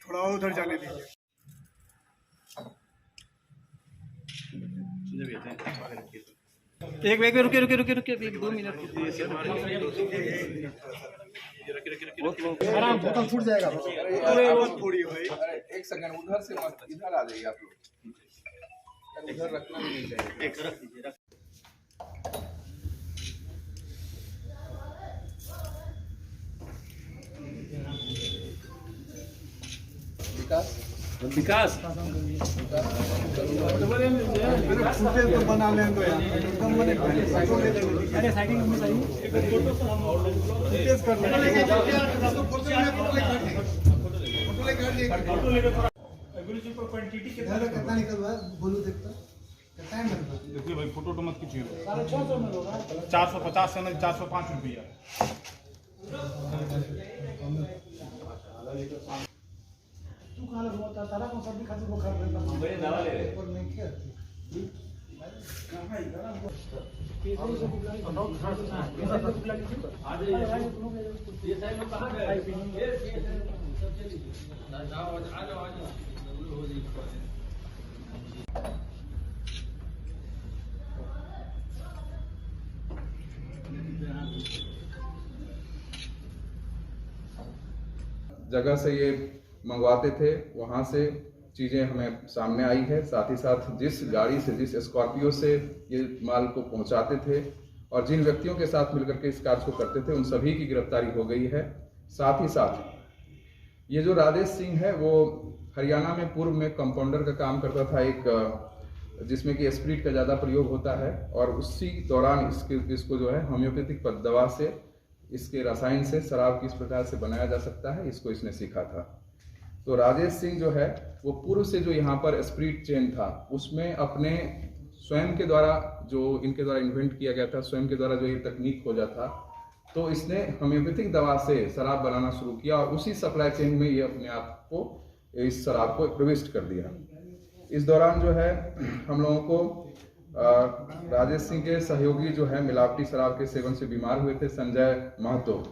थोड़ा और उधर जाने दीजिए। एक वेग रुके रुके रुके रुके 2 मिनट आराम से तो फूट जाएगा। थोड़ी भाई एक सेकंड उधर से मत, इधर आ जाइए आप लोग, उधर रखना भी नहीं चाहिए। एक रख दीजिए। विकास फुटेज तो बना लें तो यार एकदम बने अरे साइकिल में सही फुटेज कर गुरुजी को क्वांटिटी कितना निकल रहा है बोलो देखता कितना है मेरे पास। देखिए भाई फोटो तो मत खींचिए। 650 में होगा 450 ml 405 रुपया। तू कहाँ लगा होता तारा कौन सा भी खाते वो खा रहे हैं बड़े दवा ले रहे पर नहीं क्या ये साइड में कहां जगह से ये मंगवाते थे, वहाँ से चीज़ें हमें सामने आई है। साथ ही साथ जिस गाड़ी से, जिस स्कॉर्पियो से ये माल को पहुँचाते थे और जिन व्यक्तियों के साथ मिलकर के इस कार्य को करते थे, उन सभी की गिरफ्तारी हो गई है। साथ ही साथ ये जो राजेश सिंह है, वो हरियाणा में पूर्व में कंपाउंडर का काम करता था, एक जिसमें कि स्प्रिट का ज़्यादा प्रयोग होता है, और उसी दौरान इसको जो है होम्योपैथिक दवा से, इसके रसायन से शराब किस प्रकार से बनाया जा सकता है, इसको इसने सीखा था। तो राजेश सिंह जो है वो पूर्व से जो यहाँ पर स्प्रिट चेन था, उसमें अपने स्वयं के द्वारा, जो इनके द्वारा इन्वेंट किया गया था, स्वयं के द्वारा जो ये तकनीक खोजा था, तो इसने होम्योपैथिक दवा से शराब बनाना शुरू किया और उसी सप्लाई चेन में ये अपने आप को, इस शराब को प्रविष्ट कर दिया। इस दौरान जो है हम लोगों को राजेश सिंह के सहयोगी जो है मिलावटी शराब के सेवन से बीमार हुए थे, संजय महतो,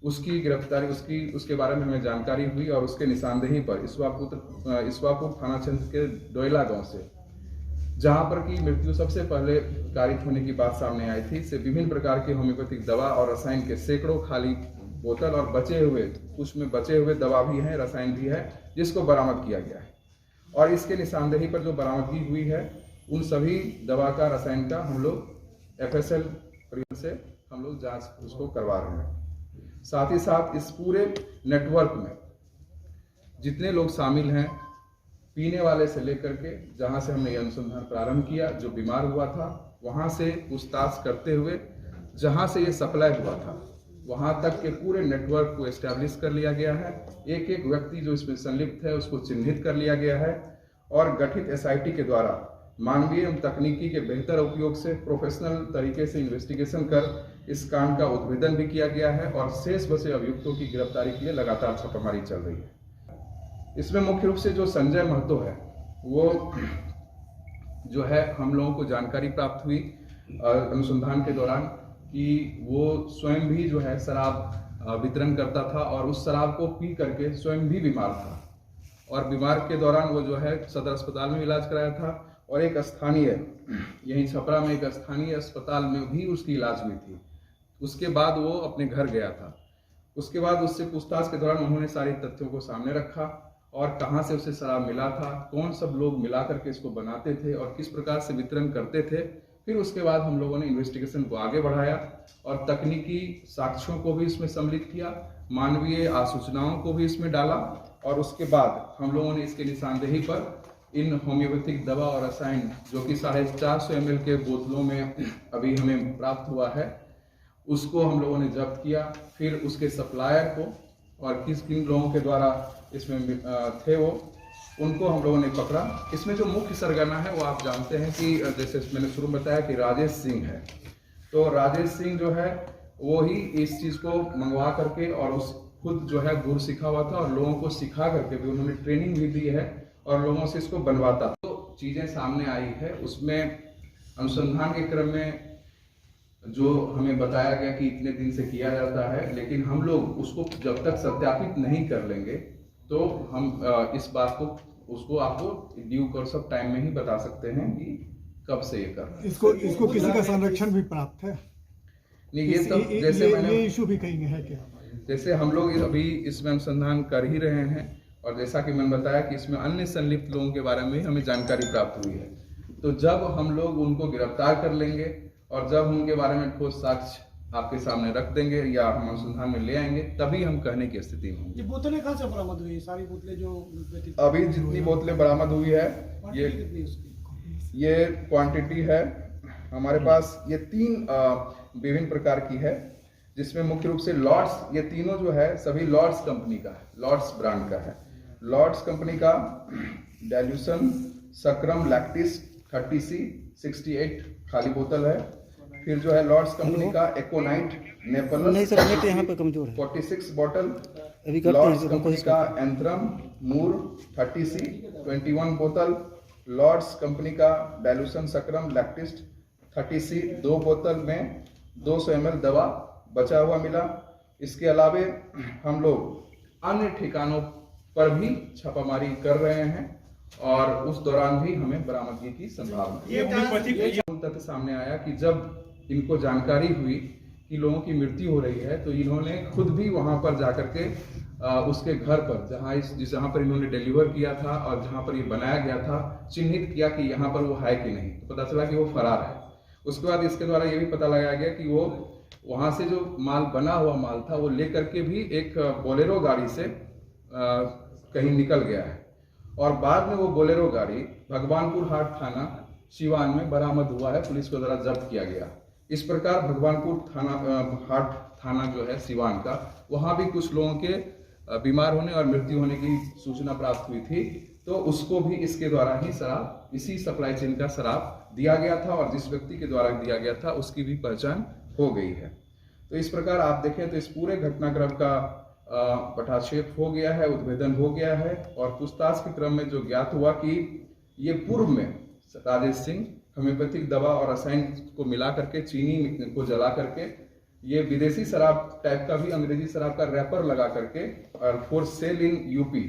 उसकी गिरफ्तारी, उसके बारे में हमें जानकारी हुई और उसके निशानदेही पर इसवापुर थाना क्षेत्र के डोयला गांव से, जहां पर की मृत्यु सबसे पहले कारित होने की बात सामने आई थी, से विभिन्न प्रकार के होम्योपैथिक दवा और रसायन के सैकड़ों खाली बोतल और बचे हुए, कुछ में बचे हुए दवा भी है, रसायन भी है, जिसको बरामद किया गया है। और इसके निशानदेही पर जो बरामदगी हुई है, उन सभी दवा का, रसायन का हम लोग FSL से हम लोग जांच उसको करवा रहे हैं। साथ ही साथ इस पूरे नेटवर्क में जितने लोग शामिल हैं, पीने वाले से लेकर के, जहां से हमने ये अनुसंधान प्रारंभ किया, जो बीमार हुआ था वहां से पूछताछ करते हुए जहां से ये सप्लाई हुआ था वहां तक के पूरे नेटवर्क को एस्टैब्लिश कर लिया गया है। एक एक व्यक्ति जो इसमें संलिप्त है उसको चिन्हित कर लिया गया है और गठित SIT के द्वारा मानवीय एवं तकनीकी के बेहतर उपयोग से प्रोफेशनल तरीके से इन्वेस्टिगेशन कर इस कांड का उद्भेदन भी किया गया है और शेष बचे अभियुक्तों की गिरफ्तारी के लिए लगातार छापेमारी चल रही है। इसमें मुख्य रूप से जो संजय महतो है, वो जो है हम लोगों को जानकारी प्राप्त हुई अनुसंधान के दौरान कि वो स्वयं भी जो है शराब वितरण करता था और उस शराब को पी करके स्वयं भी बीमार था, और बीमार के दौरान वो जो है सदर अस्पताल में इलाज कराया था और एक स्थानीय, यहीं छपरा में एक स्थानीय अस्पताल में भी उसकी इलाज हुई थी। उसके बाद वो अपने घर गया था। उसके बाद उससे पूछताछ के दौरान उन्होंने सारे तथ्यों को सामने रखा और कहाँ से उसे शराब मिला था, कौन सब लोग मिला करके इसको बनाते थे और किस प्रकार से वितरण करते थे। फिर उसके बाद हम लोगों ने इन्वेस्टिगेशन को आगे बढ़ाया और तकनीकी साक्ष्यों को भी इसमें सम्मिलित किया, मानवीय आसूचनाओं को भी इसमें डाला, और उसके बाद हम लोगों ने इसके निशानदेही पर इन होम्योपैथिक दवा और रसायन जो कि 450 ml के बोतलों में अभी हमें प्राप्त हुआ है, उसको हम लोगों ने जब्त किया। फिर उसके सप्लायर को और किन लोगों के द्वारा इसमें थे वो, उनको हम लोगों ने पकड़ा। इसमें जो मुख्य सरगना है वो आप जानते हैं कि जैसे मैंने शुरू में बताया कि राजेश सिंह है। तो राजेश सिंह जो है वो ही इस चीज़ को मंगवा करके और उस खुद जो है गुर सीखा हुआ था और लोगों को सिखा करके भी उन्होंने ट्रेनिंग भी दी है और लोगों से इसको बनवाता। तो चीज़ें सामने आई है, उसमें अनुसंधान के क्रम में जो हमें बताया गया कि इतने दिन से किया जाता है, लेकिन हम लोग उसको जब तक सत्यापित नहीं कर लेंगे तो हम इस बात को उसको आपको ड्यू कोर्स ऑफ टाइम में ही बता सकते हैं कि कब से ये कर रहे हैं। इसको किसी का संरक्षण भी प्राप्त है? नहीं, ये सब जैसे ये इशू भी कहीं है क्या? जैसे हम लोग अभी इसमें अनुसंधान कर ही रहे हैं और जैसा कि मैंने बताया कि इसमें अन्य संलिप्त लोगों के बारे में हमें जानकारी प्राप्त हुई है। तो जब हम लोग उनको गिरफ्तार कर लेंगे और जब उनके बारे में ठोस साक्ष्य आपके सामने रख देंगे या हम अनुसंधान में ले आएंगे, तभी हम कहने की स्थिति में होंगे। ये बोतलें कहाँ से बरामद हुई? सारी बोतलें जो अभी जितनी बोतलें बरामद हुई है ये क्वांटिटी है हमारे पास, ये 3 विभिन्न प्रकार की है, जिसमें मुख्य रूप से लॉर्ड्स, ये तीनों जो है सभी लॉर्ड्स कंपनी का है, लॉर्ड्स ब्रांड का है। लॉर्ड्स कंपनी का डाइल्यूशन सक्राम लैक्टिस 30C 68 खाली बोतल है। फिर जो है लॉर्ड्स कंपनी का एकोनाइट नेपलस नहीं सर, नेट यहाँ पे कमजोर है। 46 बॉटल। अभी करते लॉर्ड्स हैं कंपनी का एंथ्रम मूर 30C 21 बोतल। लॉर्ड्स कंपनी का डाइल्यूशन सक्राम लैक्टिस 30C 2 बोतल में 200 ml दवा बचा हुआ मिला। इसके अलावे हम लोग अन्य ठिकानों पर भी छापामारी कर रहे हैं और उस दौरान भी हमें बरामदगी की संभावना है। तथ्य सामने आया कि जब इनको जानकारी हुई कि लोगों की मृत्यु हो रही है तो इन्होंने खुद भी वहां पर जाकर के उसके घर पर जहां पर इन्होंने डिलीवर किया था और जहां पर ये बनाया गया था चिन्हित किया कि यहाँ पर वो है कि नहीं। तो पता चला कि वो फरार है। उसके बाद इसके द्वारा ये भी पता लगाया गया कि वो वहां से जो माल बना हुआ माल था वो लेकर के भी एक बोलेरो गाड़ी से कहीं निकल गया है और बाद में वो बोलेरो गाड़ी भगवानपुर हाट थाना सिवान में बरामद हुआ है, पुलिस के द्वारा जब्त किया गया। इस प्रकार भगवानपुर हाट थाना जो है सिवान का, वहां भी कुछ लोगों के बीमार होने और मृत्यु होने की सूचना प्राप्त हुई थी, तो उसको भी इसके द्वारा ही शराब, इसी सप्लाई चेन का शराब दिया गया था और जिस व्यक्ति के द्वारा दिया गया था उसकी भी पहचान हो गई है। तो इस प्रकार आप देखें तो इस पूरे घटनाक्रम का पटाक्षेप हो गया है, उद्भेदन हो गया है और पूछताछ के क्रम में जो ज्ञात हुआ कि ये पूर्व में राजेश सिंह होम्योपैथिक दवा और रसायन को मिला करके चीनी को जला करके ये विदेशी शराब टाइप का भी अंग्रेजी शराब का रैपर लगा करके और for sale in UP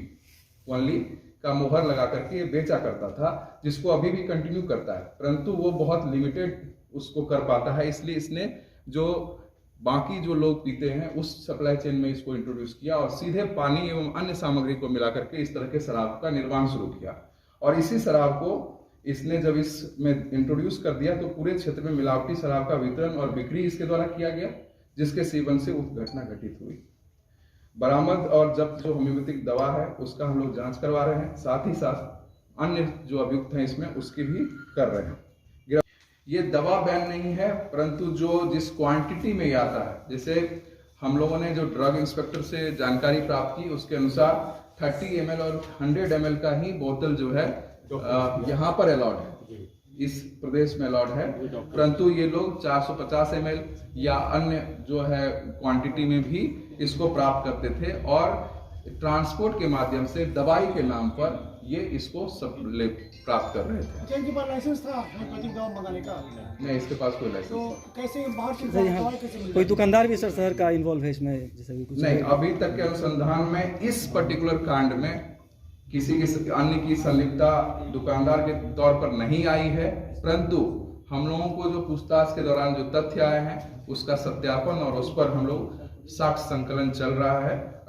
only का मोहर लगा करके ये बेचा करता था, जिसको अभी भी कंटिन्यू करता है, परंतु वो बहुत लिमिटेड उसको कर पाता है। इसलिए इसने जो बाकी जो लोग पीते हैं उस सप्लाई चेन में इसको इंट्रोड्यूस किया और सीधे पानी एवं अन्य सामग्री को मिला करके इस तरह के शराब का निर्माण शुरू किया। और इसी शराब को इसने जब इसमें इंट्रोड्यूस कर दिया तो पूरे क्षेत्र में मिलावटी शराब का वितरण और बिक्री इसके द्वारा किया गया, जिसके सेवन से घटना घटित हुई। बरामद और जब्त जो होम्योपैथिक दवा है उसका हम लोग जांच करवा रहे हैं, साथ ही साथ अन्य जो अभियुक्त हैं इसमें उसकी भी कर रहे हैं। ये दवा बैन नहीं है, परंतु जिस क्वांटिटी में आता है, जैसे हम लोगों ने जो ड्रग इंस्पेक्टर से जानकारी प्राप्त की उसके अनुसार 30 ml और 100 ml का ही बोतल जो है यहाँ पर अलाउड है, इस प्रदेश में अलाउड है, परंतु ये लोग 450 ml या अन्य जो है क्वांटिटी में भी इसको प्राप्त करते थे और ट्रांसपोर्ट के माध्यम से दवाई के नाम पर ये इसको सब प्राप्त कर रहे थे। अच्छा, इनके पास लाइसेंस था होम्योपैथिक दवा मंगाने का? नहीं, इसके पास कोई लाइसेंस तो कैसे बाहर से सर यहाँ कोई दुकानदार भी सर शहर का इन्वॉल्व है इसमें? जैसे भी कुछ नहीं, अभी तक के अनुसंधान में इस पर्टिकुलर कांड में किसी अन्य की संलिप्तता दुकानदार के तौर पर नहीं आई है, परंतु हम लोगों को जो पूछताछ के दौरान जो तथ्य आए हैं उसका सत्यापन और उस पर हम लोग साक्ष्य संकलन चल रहा है।